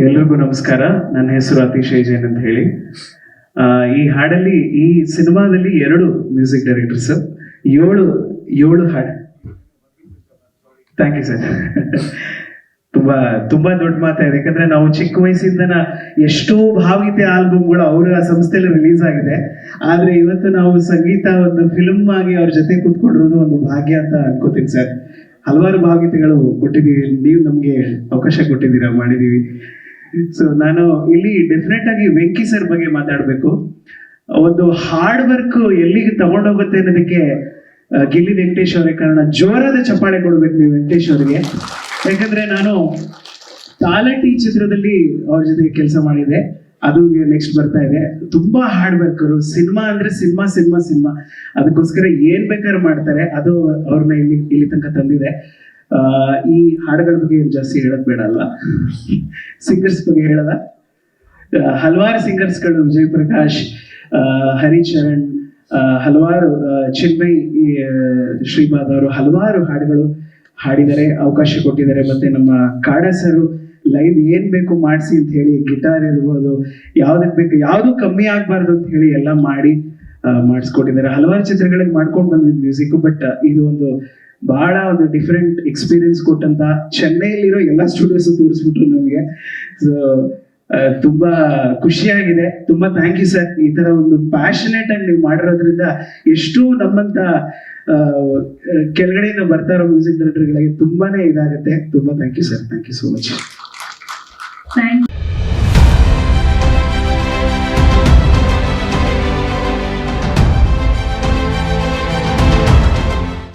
ಎಲ್ರಿಗೂ ನಮಸ್ಕಾರ. ನನ್ನ ಹೆಸರು ಅತಿಶಯ್ ಜೈನ್ ಅಂತ ಹೇಳಿ. ಈ ಹಾಡಲ್ಲಿ, ಈ ಸಿನಿಮಾದಲ್ಲಿ 2 ಮ್ಯೂಸಿಕ್ ಡೈರೆಕ್ಟರ್ಸ್, 7 ಹಾಡು. Thank you sir. ತುಂಬಾ ದೊಡ್ಡ ಮಾತಾಗಿದೆ, ಯಾಕಂದ್ರೆ ನಾವು ಚಿಕ್ಕ ವಯಸ್ಸಿಂದನ ಎಷ್ಟೋ ಭಾವಗೀತೆ ಆಲ್ಬಮ್ಗಳು ಅವರ ಸಂಸ್ಥೆಯಲ್ಲಿ ರಿಲೀಸ್ ಆಗಿದೆ. ಆದ್ರೆ ಇವತ್ತು ನಾವು ಸಂಗೀತ ಒಂದು ಫಿಲ್ಮ್ ಆಗಿ ಅವ್ರ ಜೊತೆ ಕೂತ್ಕೊಂಡಿರೋದು ಒಂದು ಭಾಗ್ಯ ಅಂತ ಅನ್ಕೋತೀನಿ ಸರ್. ಹಲವಾರು ಭಾವಗೀತೆಗಳು ಕೊಟ್ಟಿದ್ದೀವಿ, ನೀವು ನಮ್ಗೆ ಅವಕಾಶ ಕೊಟ್ಟಿದ್ದೀರಾ, ಮಾಡಿದೀವಿ. ಸೊ ನಾನು ಇಲ್ಲಿ ಡೆಫಿನೆಟ್ ಆಗಿ ವೆಂಕಿ ಸರ್ ಬಗ್ಗೆ ಮಾತಾಡ್ಬೇಕು. ಒಂದು ಹಾರ್ಡ್ ವರ್ಕ್ ಎಲ್ಲಿಗೆ ತಗೊಂಡೋಗುತ್ತೆ ಅನ್ನೋದಕ್ಕೆ ಗಿಲ್ಲಿ ವೆಂಕಟೇಶ್ ಅವರೇ ಕಾರಣ. ಜೋರಾದ ಚಪ್ಪಾಳೆ ಕೊಡ್ಬೇಕು ನೀವು ವೆಂಕಟೇಶ್ ಅವರಿಗೆ. ಯಾಕಂದ್ರೆ ನಾನು ತಾಲಟಿ ಚಿತ್ರದಲ್ಲಿ ಅವ್ರ ಜೊತೆ ಕೆಲಸ ಮಾಡಿದೆ, ಅದು ನೆಕ್ಸ್ಟ್ ಬರ್ತಾ ಇದೆ. ತುಂಬಾ ಹಾರ್ಡ್ ವರ್ಕರು. ಸಿನಿಮಾ ಅಂದ್ರೆ ಸಿನಿಮಾ ಅದಕ್ಕೋಸ್ಕರ ಏನ್ ಬೇಕಾದ್ರೂ ಮಾಡ್ತಾರೆ. ಅದು ಅವ್ರನ್ನ ಇಲ್ಲಿ ತನಕ ತಂದಿದೆ. ಈ ಹಾಡುಗಳ ಬಗ್ಗೆ ಜಾಸ್ತಿ ಹೇಳೋದ್ ಬೇಡ ಅಲ್ವಾ, ಸಿಂಗರ್ಸ್ ಬಗ್ಗೆ ಹೇಳದ. ಹಲವಾರು ಸಿಂಗರ್ಸ್ಗಳು, ವಿಜಯ್ ಪ್ರಕಾಶ್, ಹರಿಚರಣ್, ಹಲವಾರು ಚಿನ್ಮಯ್ ಶ್ರೀಪಾದ್ ಅವರು ಹಲವಾರು ಹಾಡುಗಳು ಹಾಡಿದ್ದಾರೆ, ಅವಕಾಶ ಕೊಟ್ಟಿದ್ದಾರೆ. ಮತ್ತೆ ನಮ್ಮ ಕಾಡ ಸರು ಲೈವ್ ಏನ್ ಬೇಕು ಮಾಡಿಸಿ ಅಂತ ಹೇಳಿ, ಗಿಟಾರ್ ಇರ್ಬೋದು, ಯಾವ್ದಕ್ ಬೇಕು, ಯಾವ್ದು ಕಮ್ಮಿ ಆಗ್ಬಾರ್ದು ಅಂತ ಹೇಳಿ ಎಲ್ಲ ಮಾಡಿಸ್ಕೊಟ್ಟಿದ್ದಾರೆ. ಹಲವಾರು ಚಿತ್ರಗಳಿಗೆ ಮಾಡ್ಕೊಂಡು ಬಂದಿದ್ದು ಮ್ಯೂಸಿಕ್. ಬಟ್ ಇದು ಬಹಳ ಒಂದು ಡಿಫ್ರೆಂಟ್ ಎಕ್ಸ್ಪೀರಿಯನ್ಸ್ ಕೊಟ್ಟಂತ, ಚೆನ್ನೈಲಿರೋ ಎಲ್ಲ ಸ್ಟುಡಿಯೋಸ್ ತೋರಿಸ್ಬಿಟ್ರು ನಮಗೆ. ಸೊ ತುಂಬಾ ಖುಷಿಯಾಗಿದೆ. ತುಂಬಾ ಥ್ಯಾಂಕ್ ಯು ಸರ್. ಈ ತರ ಒಂದು ಪ್ಯಾಷನೇಟ್ ಆಗಿ ನೀವು ಮಾಡಿರೋದ್ರಿಂದ ಎಷ್ಟು ನಮ್ಮಂತ ಕೆಳಗಡೆಯಿಂದ ಬರ್ತಾ ಇರೋ ಮ್ಯೂಸಿಕ್ ಡೈರೆಕ್ಟರ್ಗಳಿಗೆ ತುಂಬಾನೇ ಇದಾಗುತ್ತೆ. ತುಂಬಾ thank you sir. Thank you so much.